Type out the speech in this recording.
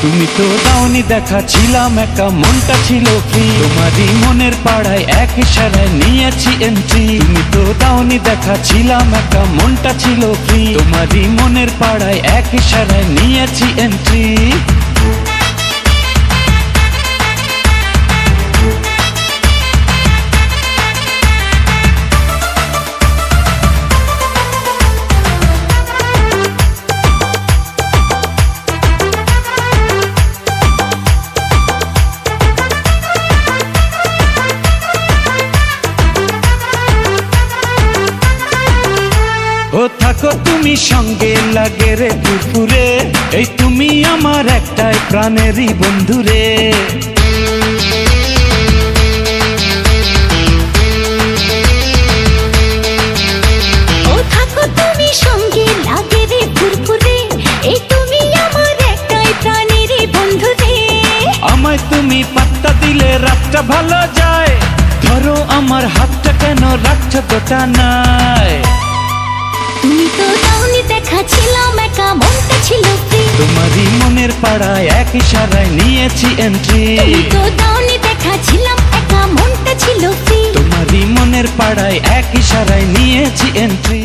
তুমি তো দাওনি দেখা, ছিলাম একা, মনটা ছিল ফ্রি। তোমারই মনের পাড়ায় এক ইশারায় নিয়েছি এন্ট্রি। তুমি তো দাওনি দেখা, ছিলাম একা, মনটা ছিল ফ্রি। তোমারই মনের পাড়ায় এক ইশারায় নিয়েছি এন্ট্রি। ও থাকো তুমি সঙ্গে, লাগে রে দুপুরে, এই তুমি আমার একটাই প্রাণেরই বন্ধুরে। ও থাকো তুমি সঙ্গে, লাগে রে দুপুরে, এই তুমি আমার একটাই প্রাণেরই বন্ধুরে। আমায় তুমি পাত্তা দিলে রাতটা ভালো যায়, ধরো আমার হাতটা কেন রাখছো গোটা নাই। তুমি তো দাওনি দেখা, ছিলাম একা, মনটা ছিল ফ্রি। তোমারই মনের পাড়ায় এক ইশারায় নিয়েছি এন্ট্রি। তুমি তো দাওনি দেখা, ছিলাম একা, মনটা ছিল ফ্রি। তোমারই মনের পাড়ায় এক ইশারায় নিয়েছি এন্ট্রি।